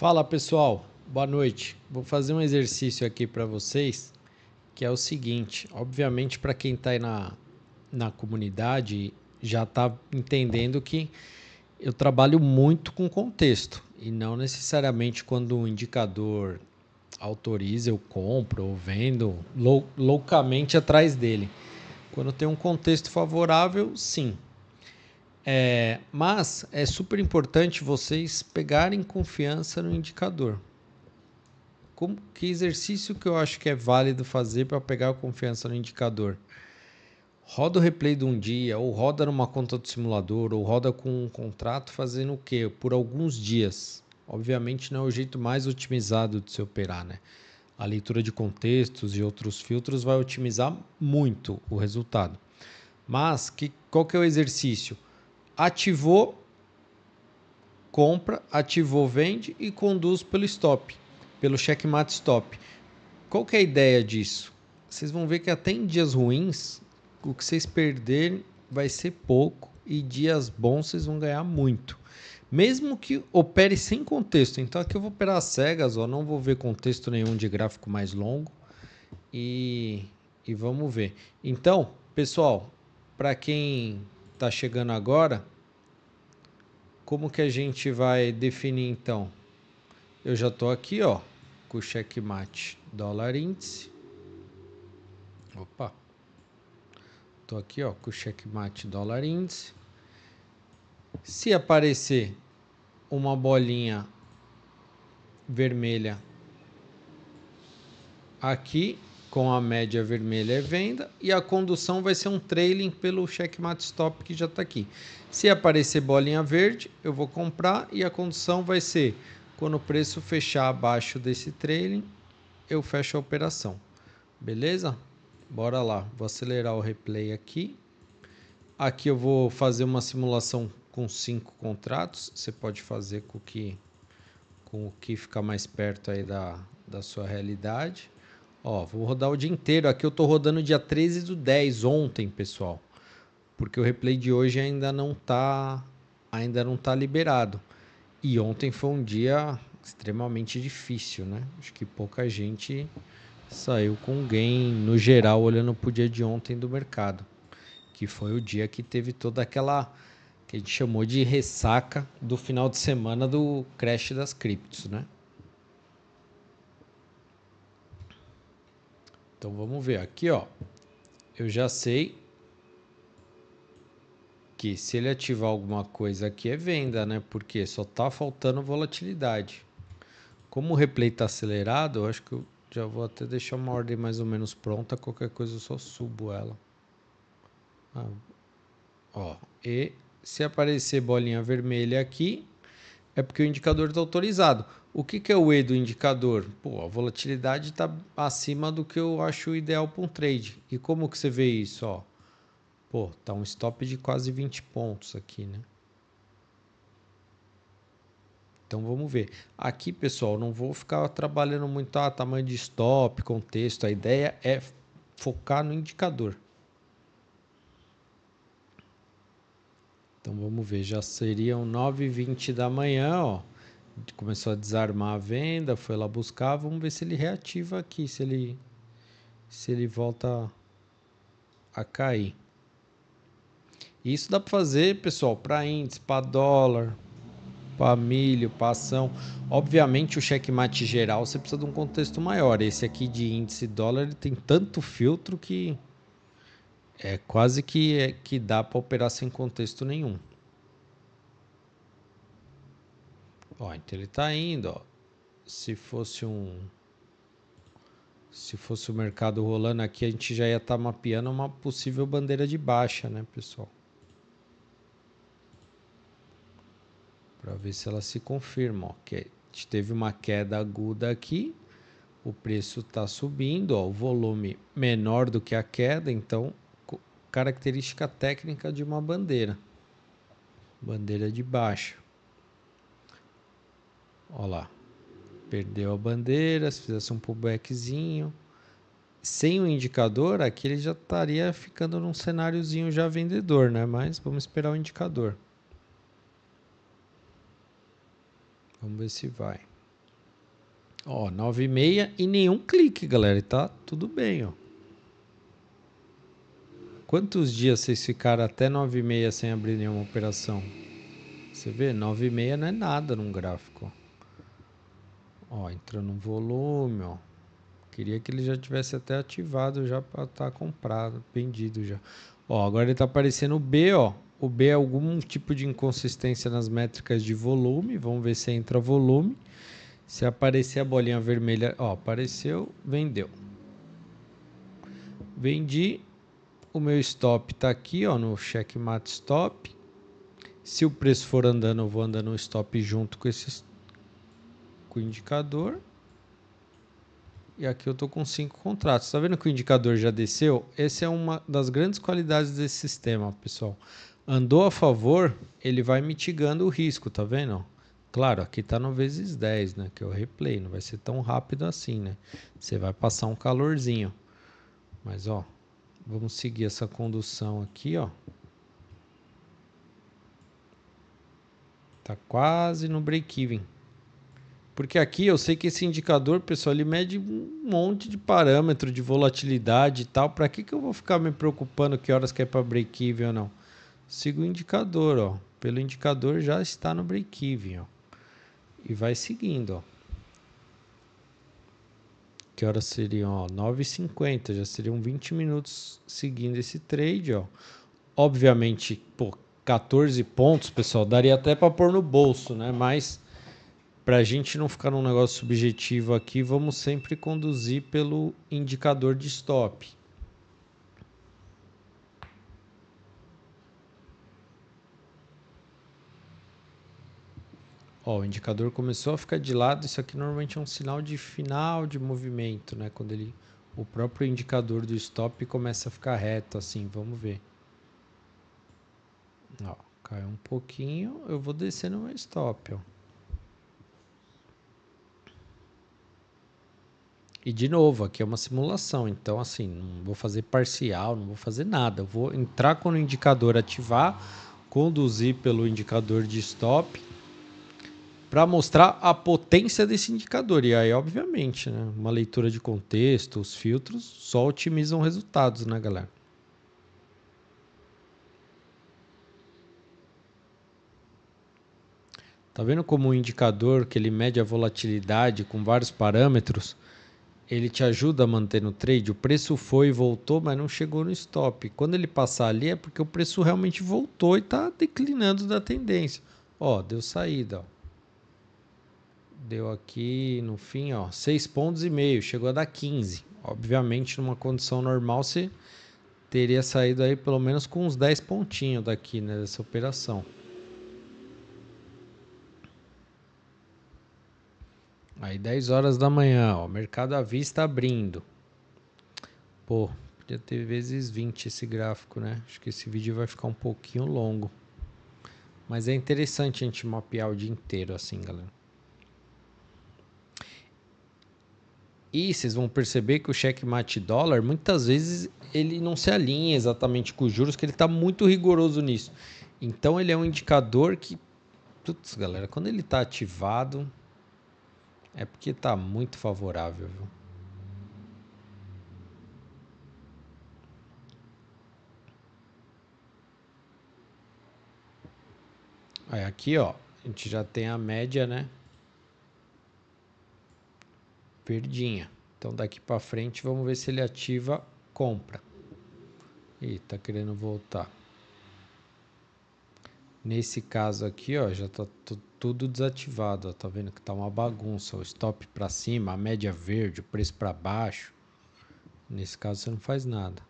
Fala pessoal, boa noite. Vou fazer um exercício aqui para vocês que é o seguinte: obviamente, para quem está aí na comunidade já está entendendo que eu trabalho muito com contexto e não necessariamente quando um indicador autoriza eu compro ou vendo loucamente atrás dele. Quando tem um contexto favorável, sim. Mas é super importante vocês pegarem confiança no indicador. Que exercício que eu acho que é válido fazer para pegar a confiança no indicador? Roda o replay de um dia, ou roda numa conta do simulador, ou roda com um contrato fazendo o quê? Por alguns dias. Obviamente não é o jeito mais otimizado de se operar, né? A leitura de contextos e outros filtros vai otimizar muito o resultado. Mas qual que é o exercício? Ativou, compra, ativou, vende e conduz pelo stop, pelo checkmate stop. Qual que é a ideia disso? Vocês vão ver que até em dias ruins, o que vocês perderem vai ser pouco e dias bons vocês vão ganhar muito. Mesmo que opere sem contexto. Então aqui eu vou operar às cegas, ó, não vou ver contexto nenhum de gráfico mais longo e vamos ver. Então, pessoal, para quem está chegando agora, como que a gente vai definir então? Eu já estou aqui, ó, com o checkmate dólar índice. Opa. Estou aqui, ó, com o checkmate dólar índice. Se aparecer uma bolinha vermelha aqui, com a média vermelha é venda, e a condução vai ser um trailing pelo checkmate stop que já está aqui. Se aparecer bolinha verde, eu vou comprar e a condução vai ser quando o preço fechar abaixo desse trailing, eu fecho a operação. Beleza? Bora lá, vou acelerar o replay aqui. Aqui eu vou fazer uma simulação com 5 contratos. Você pode fazer com o que ficar mais perto aí da sua realidade. Ó, vou rodar o dia inteiro. Aqui eu estou rodando dia 13/10, ontem, pessoal. Porque o replay de hoje ainda não tá liberado. E ontem foi um dia extremamente difícil, né? Acho que pouca gente saiu com gain no geral olhando para o dia de ontem do mercado, que foi o dia que teve toda aquela que a gente chamou de ressaca do final de semana do crash das criptos, né? Então vamos ver aqui, ó. Eu já sei que se ele ativar alguma coisa aqui é venda, né? Porque só tá faltando volatilidade. Como o replay tá acelerado, eu acho que eu já vou até deixar uma ordem mais ou menos pronta. Qualquer coisa eu só subo ela. Ó, e se aparecer bolinha vermelha aqui, é porque o indicador está autorizado. O que é o E do indicador? Pô, a volatilidade está acima do que eu acho ideal para um trade. E como que você vê isso? Ó? Pô, tá um stop de quase 20 pontos aqui, né? Então vamos ver. Aqui, pessoal, não vou ficar trabalhando muito tamanho de stop, contexto. A ideia é focar no indicador. Então vamos ver, já seriam 9h20 da manhã, ó. Começou a desarmar a venda, foi lá buscar, vamos ver se ele reativa aqui, se ele volta a cair. Isso dá para fazer, pessoal, para índice, para dólar, para milho, para ação. Obviamente o checkmate geral você precisa de um contexto maior. Esse aqui de índice dólar ele tem tanto filtro que é quase que dá para operar sem contexto nenhum. Ó, então ele está indo, ó. Se fosse o mercado rolando aqui, a gente já ia estar mapeando uma possível bandeira de baixa, né, pessoal? Para ver se ela se confirma, ó. Que a gente teve uma queda aguda aqui, o preço está subindo, ó, o volume menor do que a queda, então característica técnica de uma bandeira de baixa. Ó lá, perdeu a bandeira, se fizesse um pullbackzinho. Sem o indicador, aqui ele já estaria ficando num cenáriozinho já vendedor, né? Mas vamos esperar o indicador. Vamos ver se vai. Ó, 9,6 e nenhum clique, galera. E tá tudo bem, ó. Quantos dias vocês ficaram até 9,6 sem abrir nenhuma operação? Você vê, 9,6 não é nada num gráfico. Ó, entrou no volume, ó. Queria que ele já tivesse até ativado já para estar comprado, vendido já. Ó, agora ele tá aparecendo o B, ó. O B é algum tipo de inconsistência nas métricas de volume. Vamos ver se entra volume. Se aparecer a bolinha vermelha, ó, apareceu, vendeu. Vendi. O meu stop tá aqui, ó, no checkmate stop. Se o preço for andando, eu vou andando no stop junto com com o indicador. E aqui eu tô com 5 contratos. Tá vendo que o indicador já desceu? Essa é uma das grandes qualidades desse sistema, pessoal. Andou a favor, ele vai mitigando o risco, tá vendo? Claro, aqui tá no vezes 10, né? Que é o replay, não vai ser tão rápido assim, né? Você vai passar um calorzinho. Mas, ó, vamos seguir essa condução aqui, ó. Tá quase no break-even. Porque aqui eu sei que esse indicador, pessoal, ele mede um monte de parâmetro de volatilidade e tal. Para que eu vou ficar me preocupando que horas que é para break-even ou não? Sigo o indicador, ó. Pelo indicador já está no break-even, ó. E vai seguindo, ó. Que horas seriam, ó? 9h50, já seriam 20 minutos seguindo esse trade, ó. Obviamente, pô, 14 pontos, pessoal, daria até para pôr no bolso, né? Mas para a gente não ficar num negócio subjetivo aqui, vamos sempre conduzir pelo indicador de stop. Ó, o indicador começou a ficar de lado. Isso aqui normalmente é um sinal de final de movimento, né? Quando o próprio indicador do stop começa a ficar reto assim. Vamos ver. Ó, caiu um pouquinho. Eu vou descer no meu stop, ó. E de novo, aqui é uma simulação, então assim, não vou fazer parcial, não vou fazer nada. Eu vou entrar quando o indicador ativar, conduzir pelo indicador de stop para mostrar a potência desse indicador. E aí, obviamente, né, uma leitura de contexto, os filtros só otimizam resultados, né, galera? Tá vendo como o indicador que ele mede a volatilidade com vários parâmetros, ele te ajuda a manter no trade? O preço foi e voltou, mas não chegou no stop. Quando ele passar ali é porque o preço realmente voltou e está declinando da tendência. Ó, deu saída, ó. Deu aqui no fim, ó, 6,5 pontos, chegou a dar 15. Obviamente, numa condição normal, você teria saído aí pelo menos com uns 10 pontinhos daqui, né, dessa operação. Aí 10 horas da manhã, ó, mercado à vista abrindo. Pô, podia ter vezes 20 esse gráfico, né? Acho que esse vídeo vai ficar um pouquinho longo. Mas é interessante a gente mapear o dia inteiro assim, galera. E vocês vão perceber que o checkmate dólar, muitas vezes, ele não se alinha exatamente com os juros, que ele está muito rigoroso nisso. Então, ele é um indicador que, putz, galera, quando ele está ativado, é porque está muito favorável, viu? Aí, aqui, ó, a gente já tem a média, né? Verdinha. Então, daqui para frente, vamos ver se ele ativa compra. Ih, tá querendo voltar. Nesse caso aqui, ó, já tá tudo desativado, ó, tá vendo que tá uma bagunça, o stop para cima, a média verde, o preço para baixo. Nesse caso você não faz nada.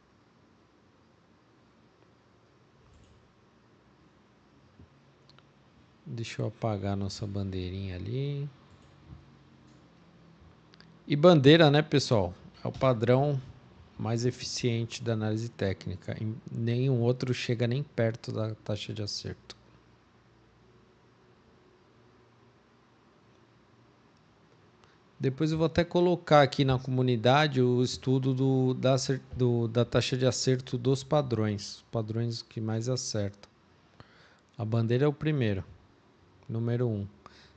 Deixa eu apagar nossa bandeirinha ali. E bandeira, né, pessoal? É o padrão mais eficiente da análise técnica. Nenhum outro chega nem perto da taxa de acerto. Depois eu vou até colocar aqui na comunidade o estudo da taxa de acerto dos padrões. Padrões que mais acertam. A bandeira é o primeiro, número 1.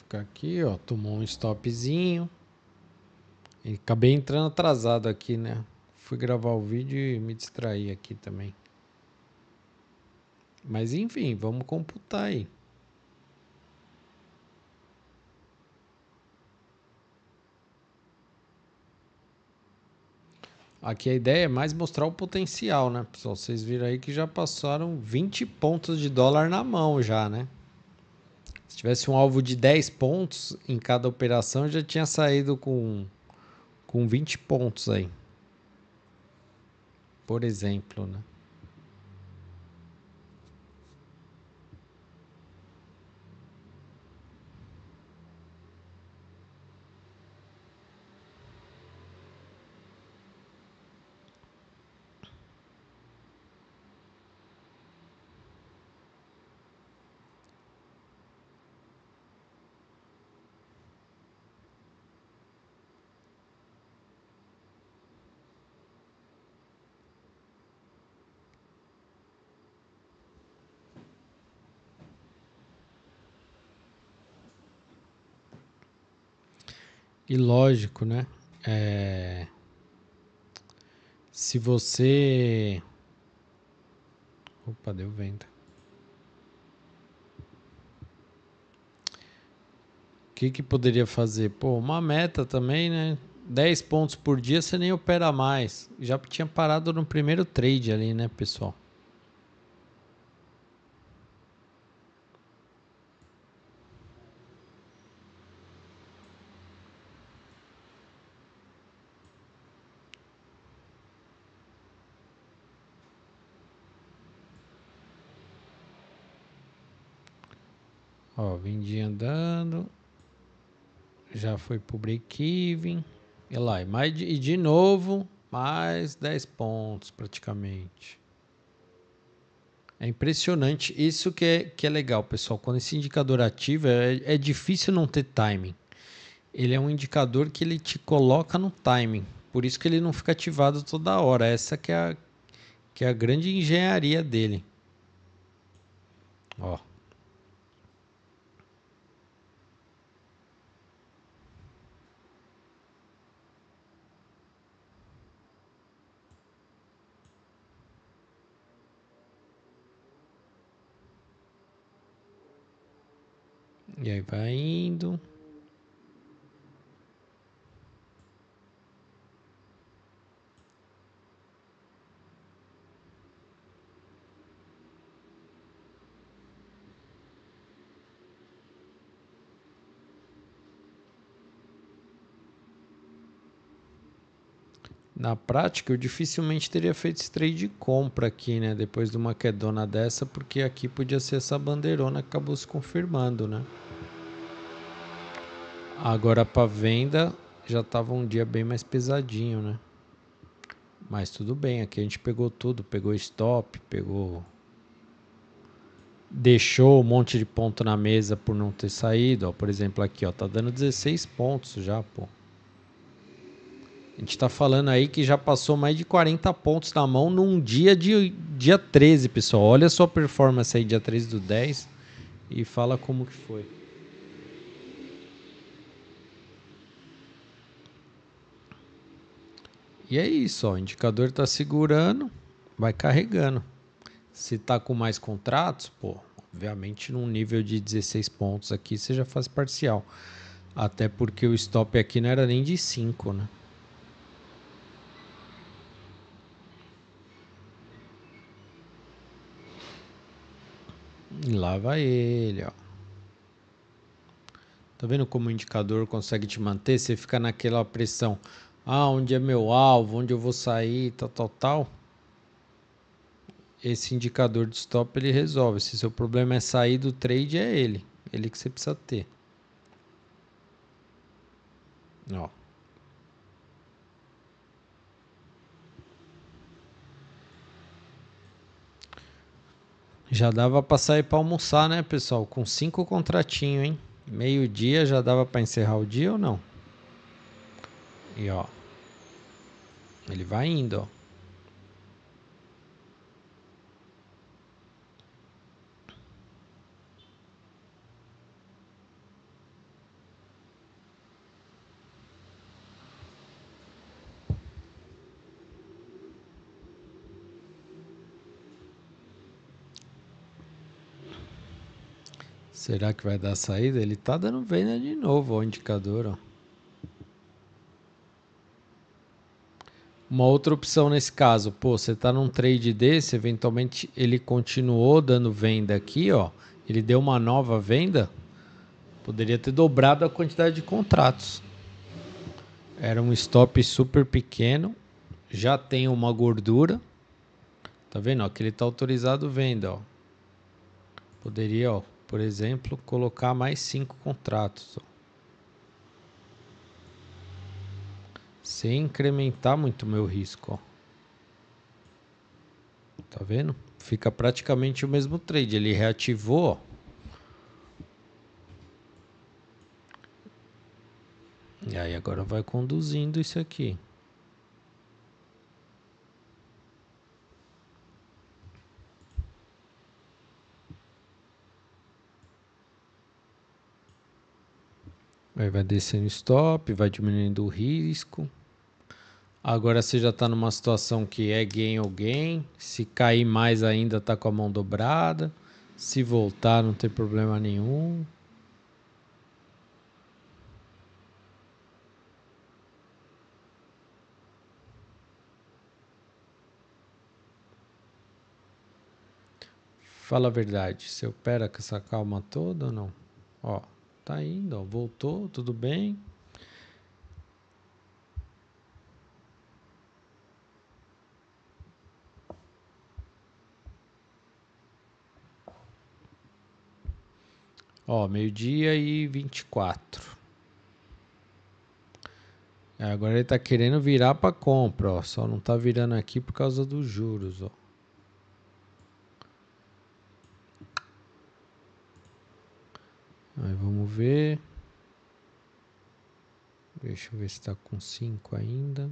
ficar aqui, ó. Tomou um stopzinho. E acabei entrando atrasado aqui, né? Fui gravar o vídeo e me distraí aqui também. Mas enfim, vamos computar aí. Aqui a ideia é mais mostrar o potencial, né, pessoal? Vocês viram aí que já passaram 20 pontos de dólar na mão já, né? Se tivesse um alvo de 10 pontos em cada operação, já tinha saído com 20 pontos aí. Por exemplo, né? E lógico, né? Se você... Opa, deu venda. O que poderia fazer? Pô, uma meta também, né? 10 pontos por dia você nem opera mais. Já tinha parado no primeiro trade ali, né, pessoal? Ó, vendi andando. Já foi pro break-even. E lá, e de novo, mais 10 pontos praticamente. É impressionante. Isso que é legal, pessoal. Quando esse indicador ativa, é difícil não ter timing. Ele é um indicador que ele te coloca no timing. Por isso que ele não fica ativado toda hora. Essa que é a grande engenharia dele. Ó. E aí vai indo. Na prática, eu dificilmente teria feito esse trade de compra aqui, né? Depois de uma quedona dessa, porque aqui podia ser essa bandeirona que acabou se confirmando, né? Agora para venda já estava um dia bem mais pesadinho, né? Mas tudo bem, aqui a gente pegou tudo, pegou stop, pegou... Deixou um monte de ponto na mesa por não ter saído, ó. Por exemplo aqui, ó, tá dando 16 pontos já, pô. A gente tá falando aí que já passou mais de 40 pontos na mão num dia 13, pessoal. Olha a sua performance aí, dia 13 do 10, e fala como que foi. E é isso, ó. O indicador tá segurando, vai carregando. Se tá com mais contratos, pô, obviamente num nível de 16 pontos aqui você já faz parcial. Até porque o stop aqui não era nem de 5, né? E lá vai ele, ó. Tá vendo como o indicador consegue te manter? Você fica naquela pressão. Ah, onde é meu alvo? Onde eu vou sair? Tal, tal, tal. Esse indicador de stop ele resolve. Se seu problema é sair do trade, é ele. Ele que você precisa ter. Ó. Já dava pra sair pra almoçar, né, pessoal? Com 5 contratinhos, hein? Meio-dia já dava pra encerrar o dia ou não? E ó. Ele vai indo, ó. Será que vai dar saída? Ele tá dando venda de novo, ó, o indicador, ó. Uma outra opção nesse caso, pô, você tá num trade desse, eventualmente ele continuou dando venda aqui, ó. Ele deu uma nova venda, poderia ter dobrado a quantidade de contratos. Era um stop super pequeno, já tem uma gordura. Tá vendo? Ó, que ele tá autorizado venda, ó. Poderia, ó, por exemplo, colocar mais 5 contratos, ó, sem incrementar muito o meu risco, ó. Tá vendo? Fica praticamente o mesmo trade. Ele reativou, ó. E aí agora vai conduzindo isso aqui. Aí vai descendo stop, vai diminuindo o risco. Agora você já está numa situação que é gain ou gain. Se cair mais ainda, tá com a mão dobrada. Se voltar, não tem problema nenhum. Fala a verdade, você opera com essa calma toda ou não? Ó, tá indo, ó, voltou, tudo bem. Ó, meio-dia e 24. Agora ele tá querendo virar para compra, ó. Só não tá virando aqui por causa dos juros, ó. Aí vamos ver. Deixa eu ver se tá com 5 ainda.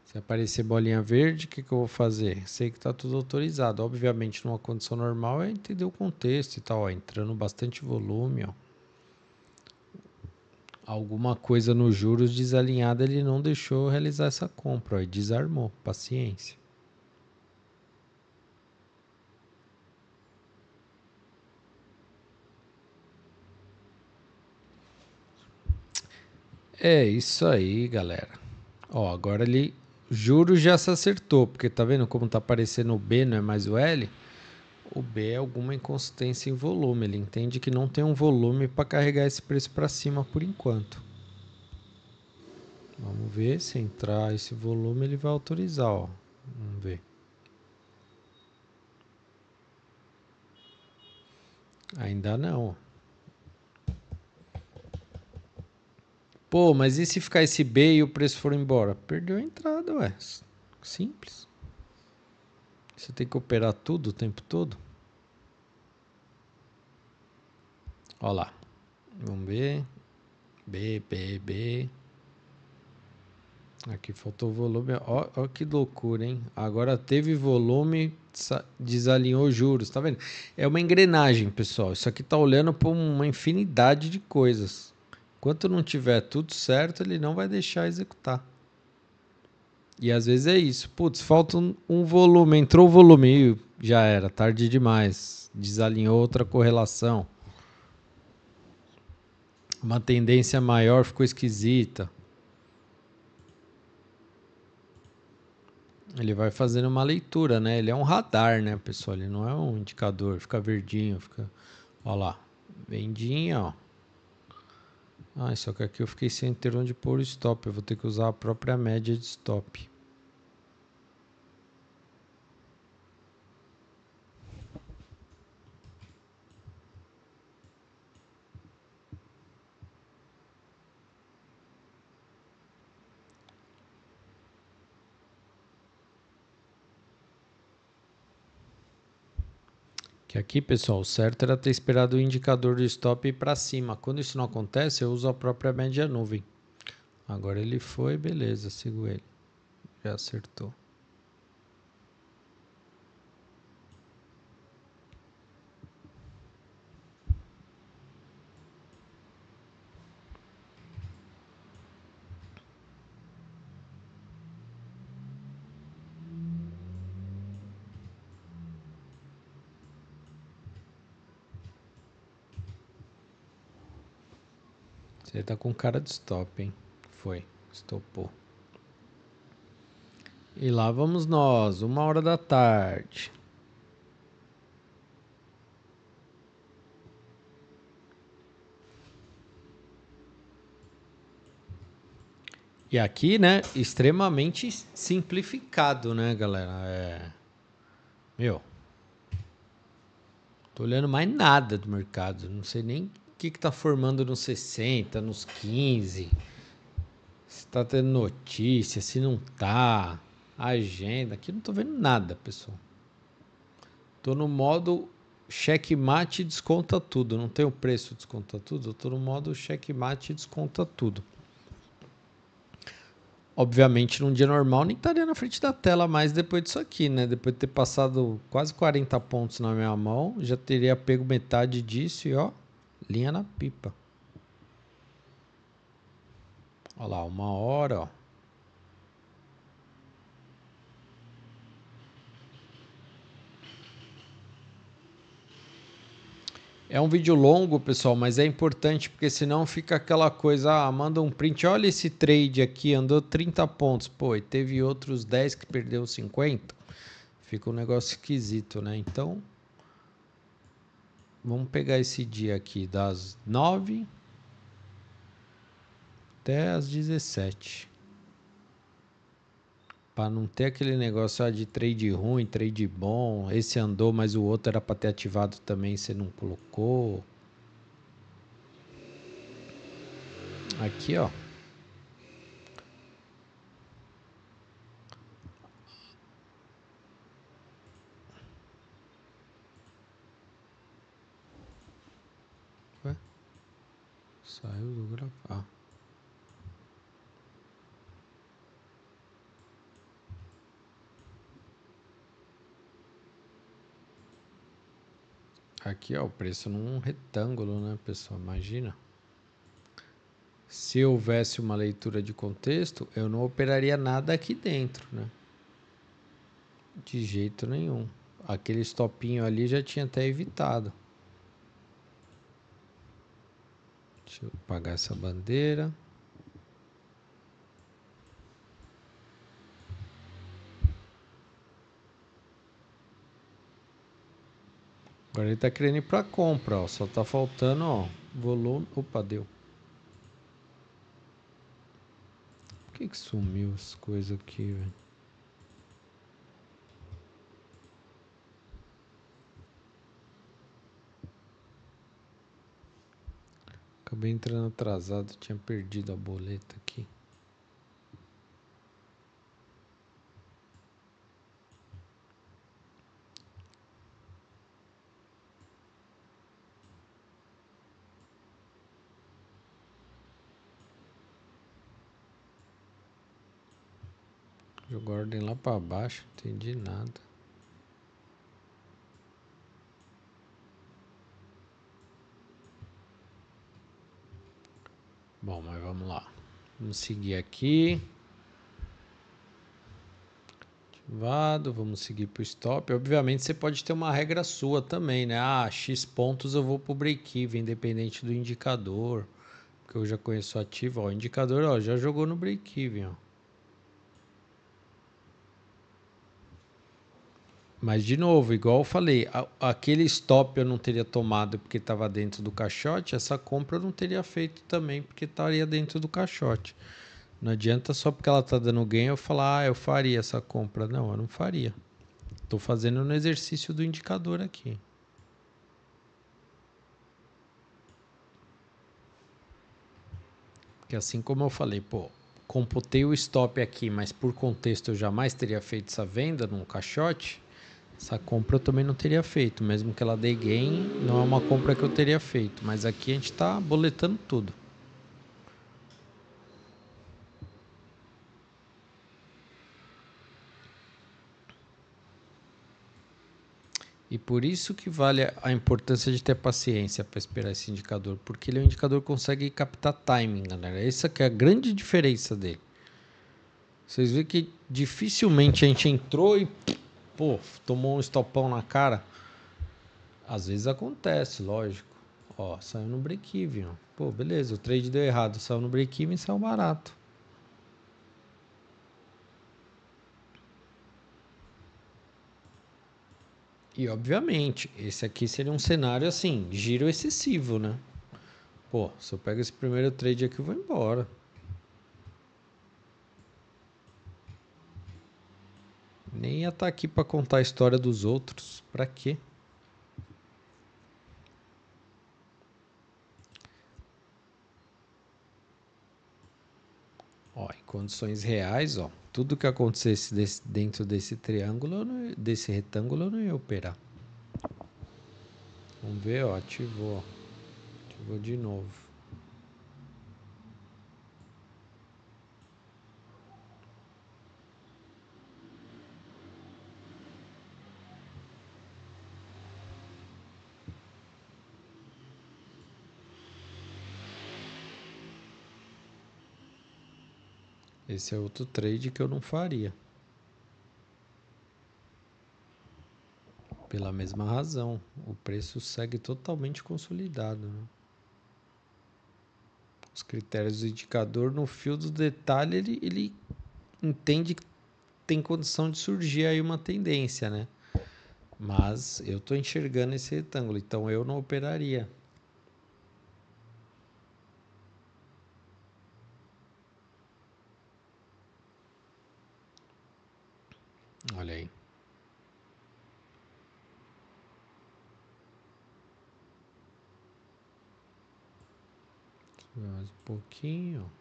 Se aparecer bolinha verde, o que eu vou fazer? Sei que tá tudo autorizado. Obviamente, numa condição normal, é entender o contexto e tal, ó. Entrando bastante volume, ó. Alguma coisa nos juros desalinhada, ele não deixou realizar essa compra, ó, e desarmou. Paciência. É isso aí, galera. Ó, agora ele juros já se acertou, porque tá vendo como tá aparecendo o B, não é mais o L? O B é alguma inconsistência em volume. Ele entende que não tem um volume para carregar esse preço para cima por enquanto. Vamos ver se entrar esse volume ele vai autorizar, ó. Vamos ver. Ainda não. Pô, mas e se ficar esse B e o preço for embora? Perdeu a entrada, ué. Simples. Você tem que operar tudo o tempo todo? Ó lá. Vamos ver. B, B, B. Aqui faltou volume. Ó que loucura, hein? Agora teve volume, desalinhou juros, tá vendo? É uma engrenagem, pessoal. Isso aqui tá olhando para uma infinidade de coisas. Enquanto não tiver tudo certo, ele não vai deixar executar. E às vezes é isso. Putz, falta um volume, entrou o volume e já era, tarde demais. Desalinhou outra correlação. Uma tendência maior ficou esquisita. Ele vai fazendo uma leitura, né? Ele é um radar, né, pessoal? Ele não é um indicador. Fica verdinho, fica... Ó lá. Vendinha, ó. Ah, só que aqui eu fiquei sem ter onde pôr o stop. Eu vou ter que usar a própria média de stop. Que aqui, pessoal, o certo era ter esperado o indicador do stop ir para cima. Quando isso não acontece, eu uso a própria média nuvem. Agora ele foi, beleza, sigo ele. Já acertou. Você tá com cara de stop, hein? Foi, estopou. E lá vamos nós, 1h da tarde. E aqui, né, extremamente simplificado, né, galera? Meu, tô olhando mais nada do mercado. Não sei nem o que tá formando nos 60, nos 15. Se tá tendo notícia, se não tá. Agenda. Aqui não tô vendo nada, pessoal. Tô no modo checkmate desconta tudo. Não tem o preço desconta tudo. Eu tô no modo checkmate desconta tudo. Obviamente, num dia normal, nem estaria na frente da tela mais depois disso aqui, né? Depois de ter passado quase 40 pontos na minha mão, já teria pego metade disso e, ó, linha na pipa. Olha lá, 1h, ó. É um vídeo longo, pessoal, mas é importante porque senão fica aquela coisa, manda um print, olha esse trade aqui, andou 30 pontos, pô, e teve outros 10 que perdeu 50. Fica um negócio esquisito, né? Então, vamos pegar esse dia aqui das 9 até as 17. Para não ter aquele negócio de trade ruim, trade bom, esse andou, mas o outro era para ter ativado também, você não colocou. Aqui, ó. Ué? Saiu do gravar. Aqui, ó, o preço num retângulo, né, pessoal? Imagina. Se houvesse uma leitura de contexto, eu não operaria nada aqui dentro, né? De jeito nenhum. Aquele stopinho ali já tinha até evitado. Deixa eu apagar essa bandeira. Agora ele tá querendo ir pra compra, ó. Só tá faltando, ó, volume. Opa, deu. Por que sumiu as coisas aqui, velho? Acabei entrando atrasado, tinha perdido a boleta aqui. Jogou a ordem lá pra baixo, não entendi nada. Bom, mas vamos lá. Vamos seguir aqui. Ativado, vamos seguir pro stop. Obviamente você pode ter uma regra sua também, né? Ah, X pontos eu vou pro break-even, independente do indicador. Porque eu já conheço o ativo. Ó, o indicador, ó, já jogou no break-even, ó. Mas, de novo, igual eu falei, aquele stop eu não teria tomado porque estava dentro do caixote, essa compra eu não teria feito também porque estaria dentro do caixote. Não adianta só porque ela está dando ganho eu falar, eu faria essa compra. Não, eu não faria. Estou fazendo no exercício do indicador aqui. Porque assim como eu falei, pô, computei o stop aqui, mas por contexto eu jamais teria feito essa venda num caixote. Essa compra eu também não teria feito, mesmo que ela dê gain, não é uma compra que eu teria feito, mas aqui a gente está boletando tudo. E por isso que vale a importância de ter paciência para esperar esse indicador, porque ele é um indicador que consegue captar timing, galera. Essa que é a grande diferença dele. Vocês veem que dificilmente a gente entrou e, pô, tomou um estopão na cara. Às vezes acontece, lógico. Ó, saiu no break-even, ó. Pô, beleza, o trade deu errado, saiu no break-even, saiu barato. E obviamente, esse aqui seria um cenário assim, giro excessivo, né? Pô, se eu pego esse primeiro trade aqui, eu vou embora. Nem ia estar aqui para contar a história dos outros. Pra quê? Ó, em condições reais, ó, tudo que acontecesse dentro desse triângulo, desse retângulo, eu não ia operar. Vamos ver, ó, ativou. Ativou de novo. Esse é outro trade que eu não faria. Pela mesma razão, o preço segue totalmente consolidado, né? Os critérios do indicador, no fio do detalhe, ele entende que tem condição de surgir aí uma tendência, né? Mas eu estou enxergando esse retângulo, então eu não operaria. Olha aí. Mais um pouquinho.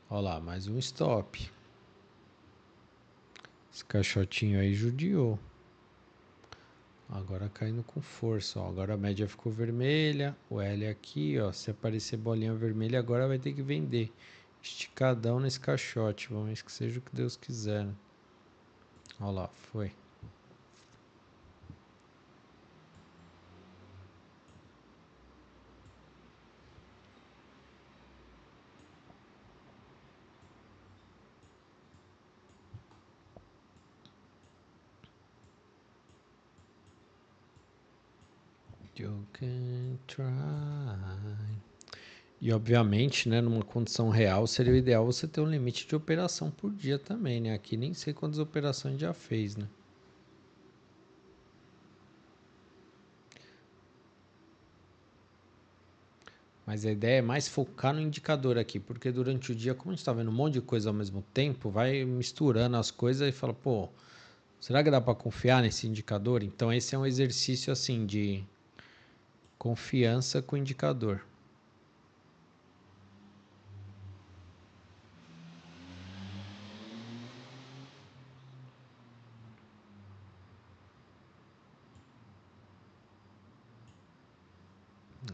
Olha lá, mais um stop. Esse caixotinho aí judiou. Agora caindo com força, ó. Agora a média ficou vermelha. O L aqui, ó. Se aparecer bolinha vermelha, agora vai ter que vender. Esticadão nesse caixote. Vamos ver que seja o que Deus quiser, né? Olha lá, foi. You can try. E obviamente, né, numa condição real, seria o ideal você ter um limite de operação por dia também, né? Aqui nem sei quantas operações já fez, né? Mas a ideia é mais focar no indicador aqui, porque durante o dia, como a gente está vendo um monte de coisa ao mesmo tempo, vai misturando as coisas e fala, pô, será que dá para confiar nesse indicador? Então esse é um exercício assim de confiança com o indicador.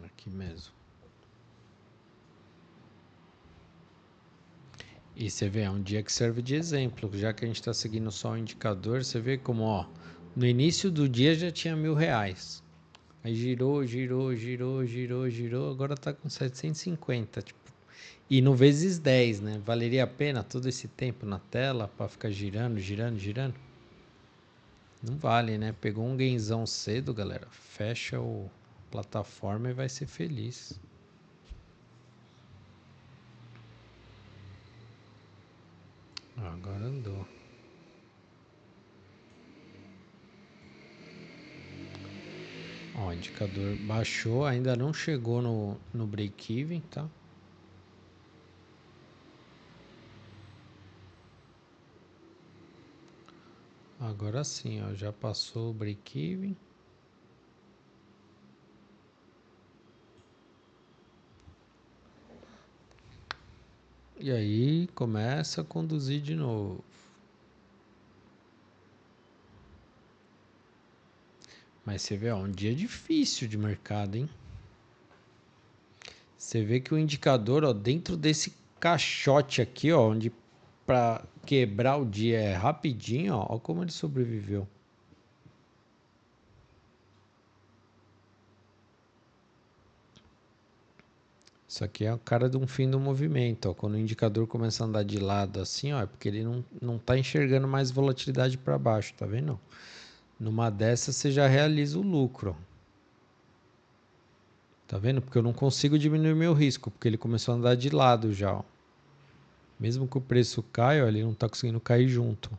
Aqui mesmo. E você vê, é um dia que serve de exemplo, já que a gente está seguindo só o indicador, você vê como, ó, no início do dia já tinha R$ 1.000. Aí girou, girou, girou, girou, girou, agora tá com 750, tipo. E no vezes 10, né? Valeria a pena todo esse tempo na tela para ficar girando, girando, girando? Não vale, né? Pegou um gainzão cedo, galera. Fecha o plataforma e vai ser feliz. Agora andou. Ó, o indicador baixou, ainda não chegou no break-even, tá? Agora sim, ó, já passou o break-even. E aí começa a conduzir de novo. Mas você vê, ó, um dia difícil de mercado, hein? Você vê que o indicador, ó, dentro desse caixote aqui, ó, onde para quebrar o dia é rapidinho, ó como ele sobreviveu. Isso aqui é a cara de um fim do movimento, ó. Quando o indicador começa a andar de lado assim, ó, é porque ele não tá enxergando mais volatilidade para baixo, tá vendo? Numa dessas você já realiza o lucro. Tá vendo? Porque eu não consigo diminuir meu risco, porque ele começou a andar de lado já, ó. Mesmo que o preço caia, ó, ele não tá conseguindo cair junto.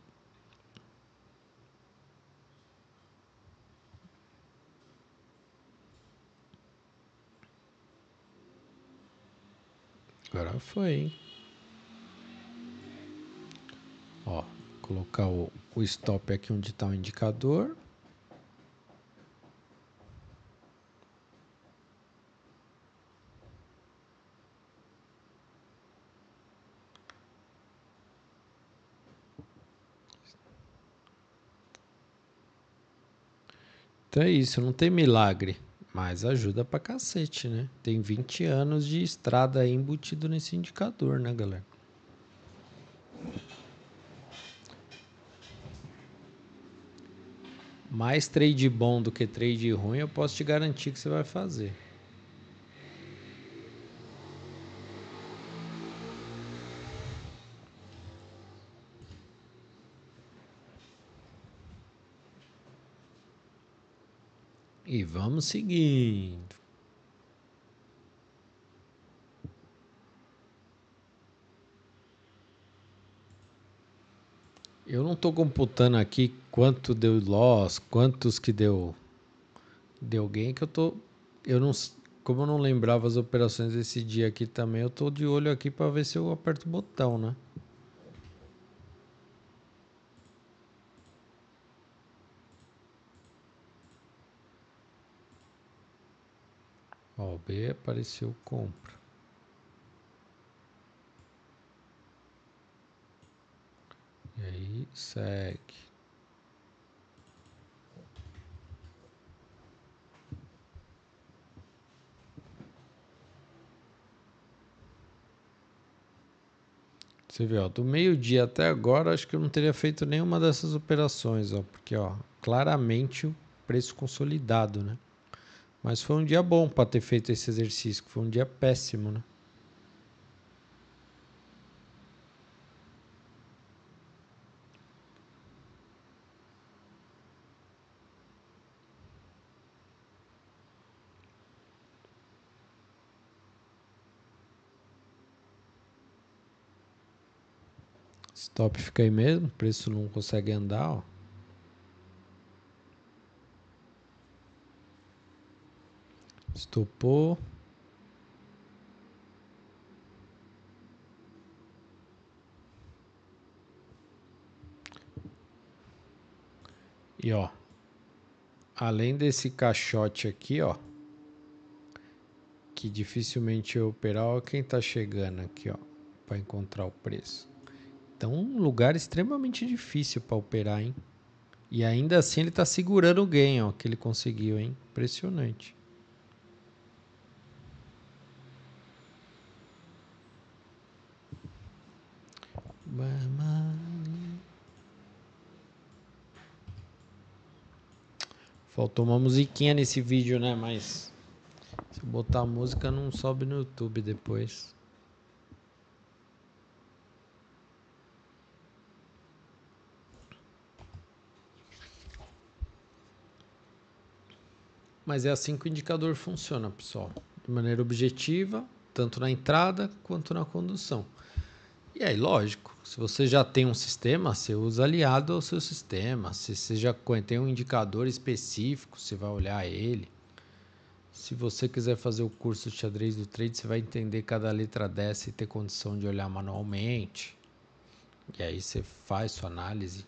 Agora foi, hein? Ó, colocar o stop aqui onde está o indicador. Então é isso, não tem milagre, mas ajuda pra cacete, né? Tem 20 anos de estrada aí embutido nesse indicador, né, galera? Mais trade bom do que trade ruim, eu posso te garantir que você vai fazer. E vamos seguindo. Eu não estou computando aqui quanto deu loss, quantos que deu gain, que eu não, como eu não lembrava as operações desse dia aqui também, eu tô de olho aqui para ver se eu aperto o botão, né? Ó, o B apareceu compra. E aí segue. Você vê, ó, do meio-dia até agora, acho que eu não teria feito nenhuma dessas operações, ó, porque, ó, claramente o preço consolidado, né? Mas foi um dia bom para ter feito esse exercício, foi um dia péssimo, né? Stop fica aí mesmo, o preço não consegue andar, ó. Estopou. E ó, além desse caixote aqui, ó, que dificilmente eu operar, ó, quem tá chegando aqui, ó, para encontrar o preço. Então, um lugar extremamente difícil para operar, hein? E ainda assim ele tá segurando o gain, ó, que ele conseguiu, hein? Impressionante. Faltou uma musiquinha nesse vídeo, né? Mas se eu botar a música não sobe no YouTube depois. Mas é assim que o indicador funciona, pessoal. De maneira objetiva, tanto na entrada quanto na condução. E aí, lógico, se você já tem um sistema, você usa aliado ao seu sistema. Se você já tem um indicador específico, você vai olhar ele. Se você quiser fazer o curso de xadrez do trade, você vai entender cada letra dessa e ter condição de olhar manualmente. E aí você faz sua análise.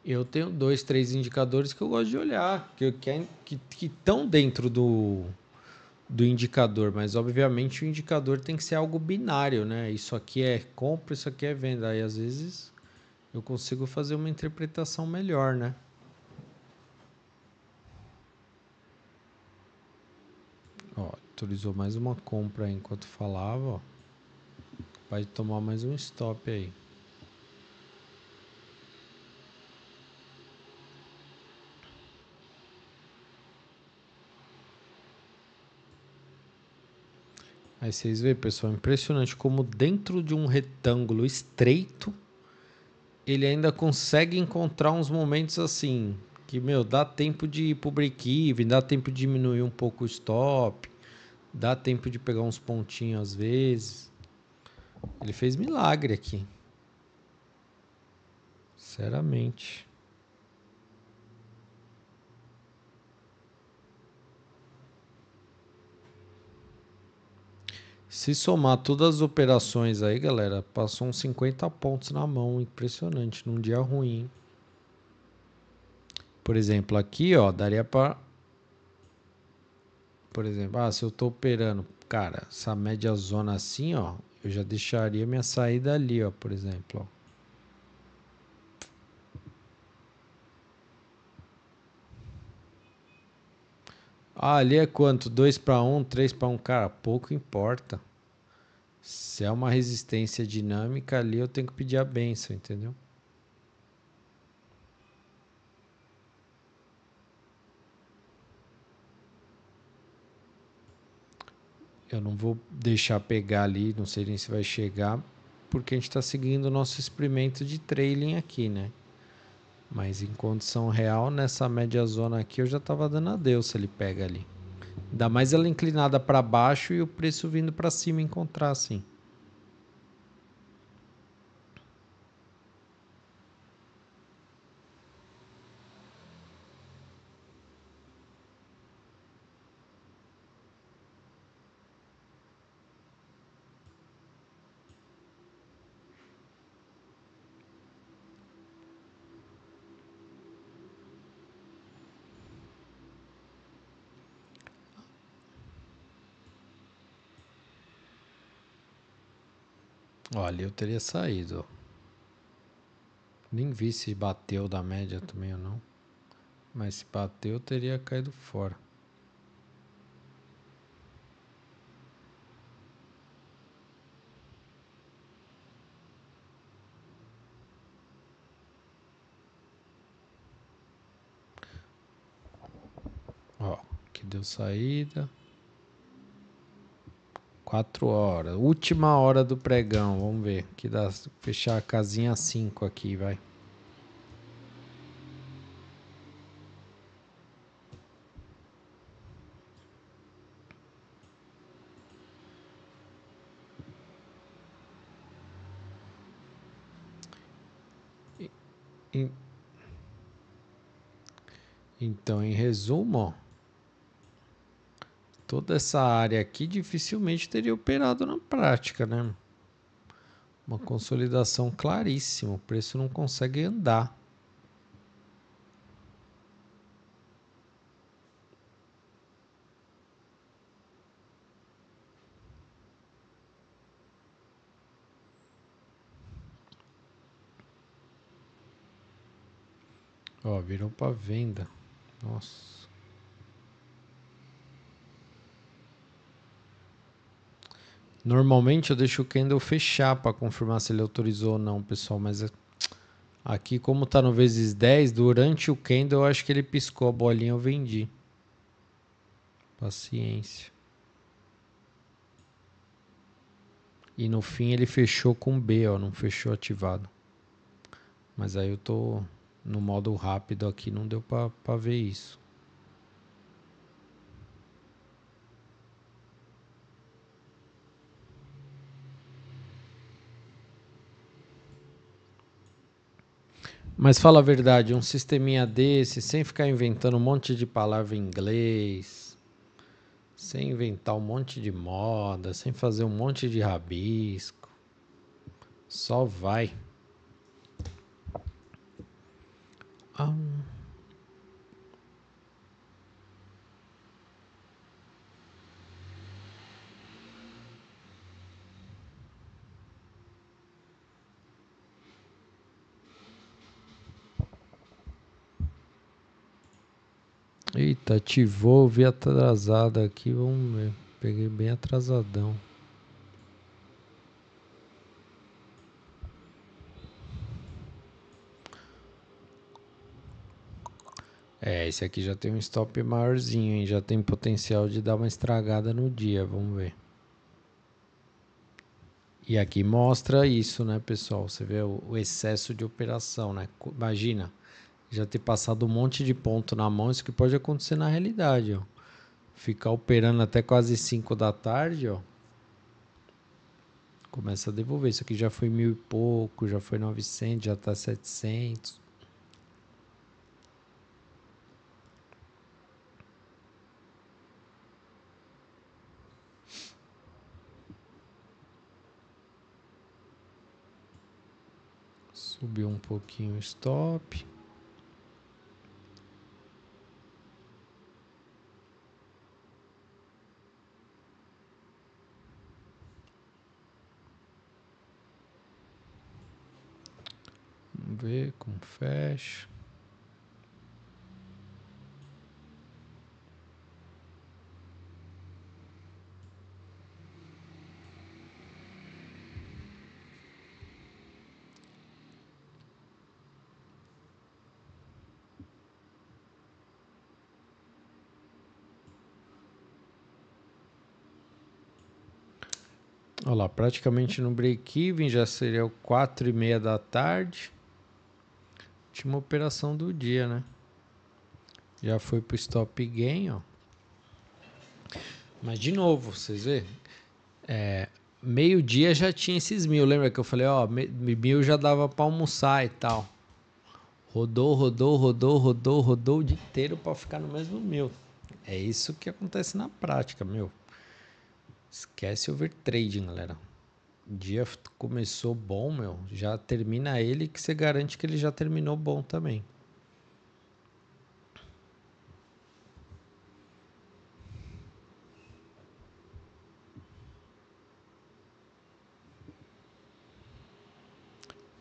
Eu tenho 2, 3 indicadores que eu gosto de olhar, que estão dentro do indicador, mas obviamente o indicador tem que ser algo binário, né? Isso aqui é compra, isso aqui é venda. Aí às vezes eu consigo fazer uma interpretação melhor, né? Ó, autorizou mais uma compra aí enquanto falava, ó. Vai tomar mais um stop aí. Aí vocês veem, pessoal, impressionante como dentro de um retângulo estreito ele ainda consegue encontrar uns momentos assim Que, meu, dá tempo de ir pro break-even, dá tempo de diminuir um pouco o stop, dá tempo de pegar uns pontinhos às vezes. Ele fez milagre aqui. Sinceramente. Se somar todas as operações aí, galera, passou uns 50 pontos na mão. Impressionante, num dia ruim. Por exemplo, aqui, ó, daria para... Por exemplo, se eu tô operando, cara, essa média zona assim, ó, eu já deixaria minha saída ali, ó, por exemplo, ó. Ali é quanto? 2 para 1, 3 para 1, cara, pouco importa. Se é uma resistência dinâmica ali, eu tenho que pedir a benção, entendeu? Eu não vou deixar pegar ali, não sei nem se vai chegar, porque a gente está seguindo o nosso experimento de trailing aqui, né? Mas em condição real, nessa média zona aqui, eu já estava dando adeus se ele pega ali. Ainda mais ela inclinada para baixo e o preço vindo para cima encontrar assim. Olha, eu teria saído. Nem vi se bateu da média também ou não. Mas se bateu, eu teria caído fora. Ó, que deu saída. 4 horas. Última hora do pregão. Vamos ver. Que dá fechar a casinha 5 aqui, vai. Então, em resumo, ó, toda essa área aqui dificilmente teria operado na prática, né? Uma consolidação claríssima. O preço não consegue andar. Ó, virou para venda. Nossa. Normalmente eu deixo o candle fechar para confirmar se ele autorizou ou não, pessoal. Mas aqui, como tá no vezes 10, durante o candle eu acho que ele piscou a bolinha, eu vendi. Paciência. E no fim ele fechou com B, ó, não fechou ativado. Mas aí eu tô no modo rápido aqui, não deu para ver isso. Mas fala a verdade, um sisteminha desse, sem ficar inventando um monte de palavra em inglês, sem inventar um monte de moda, sem fazer um monte de rabisco, só vai. Ah, eita, ativou, vi atrasado aqui, vamos ver. Peguei bem atrasadão. Esse aqui já tem um stop maiorzinho, hein? Já tem potencial de dar uma estragada no dia, vamos ver. E aqui mostra isso, né, pessoal? Você vê o excesso de operação, né? Imagina, Já ter passado um monte de ponto na mão, isso que pode acontecer na realidade, ó. Ficar operando até quase 5 da tarde, ó. Começa a devolver. Isso aqui já foi 1.000 e pouco, já foi 900, já tá 700. Subiu um pouquinho o stop. Vamos ver como fecha. Olha lá, praticamente no break-even, já seria o 4:30 da tarde. Última operação do dia, né? Já foi pro stop gain, ó. Mas de novo, vocês vê, meio-dia já tinha esses 1.000. Lembra que eu falei, ó, 1.000 já dava pra almoçar e tal. Rodou o dia inteiro pra ficar no mesmo 1.000. É isso que acontece na prática, meu. Esquece overtrading, galera. O dia começou bom, meu. Já termina ele que você garante que ele já terminou bom também.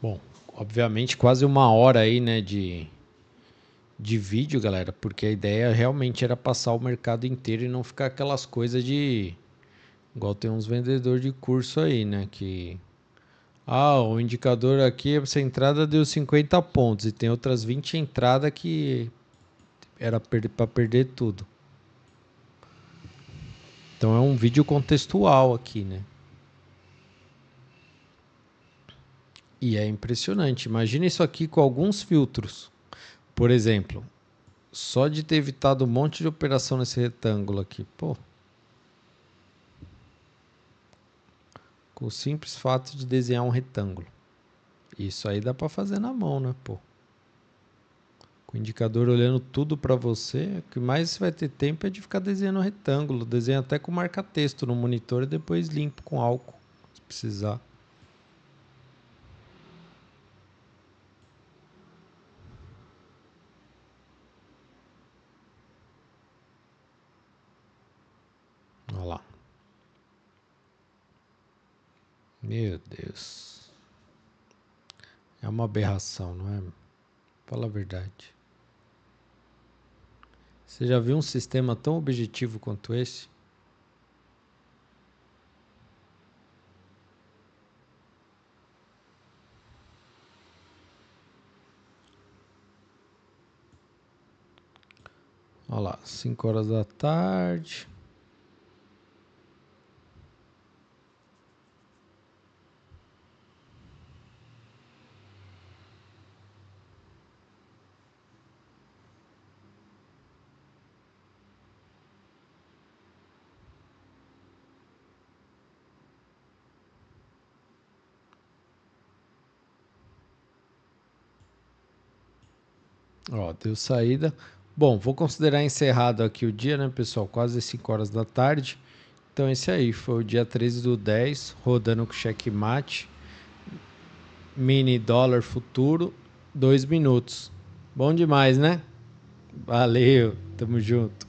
Bom, obviamente quase 1 hora aí, né, de vídeo, galera, porque a ideia realmente era passar o mercado inteiro e não ficar aquelas coisas de... Igual tem uns vendedores de curso aí, né, que... Ah, o indicador aqui, essa entrada deu 50 pontos e tem outras 20 entradas que era para perder tudo. Então é um vídeo contextual aqui, né? E é impressionante. Imagina isso aqui com alguns filtros. Por exemplo, só de ter evitado um monte de operação nesse retângulo aqui. Pô. Com o simples fato de desenhar um retângulo. Isso aí dá para fazer na mão, né, pô? Com o indicador olhando tudo para você, o que mais você vai ter tempo é de ficar desenhando retângulo. Desenha até com marca-texto no monitor e depois limpo com álcool, se precisar. Olha lá. Meu Deus. É uma aberração, não é? Fala a verdade. Você já viu um sistema tão objetivo quanto esse? Olha lá, 5 horas da tarde. Ó, deu saída. Bom, vou considerar encerrado aqui o dia, né, pessoal? Quase 5 horas da tarde. Então esse aí foi o dia 13/10, rodando com checkmate. Mini dólar futuro, 2 minutos. Bom demais, né? Valeu, tamo junto.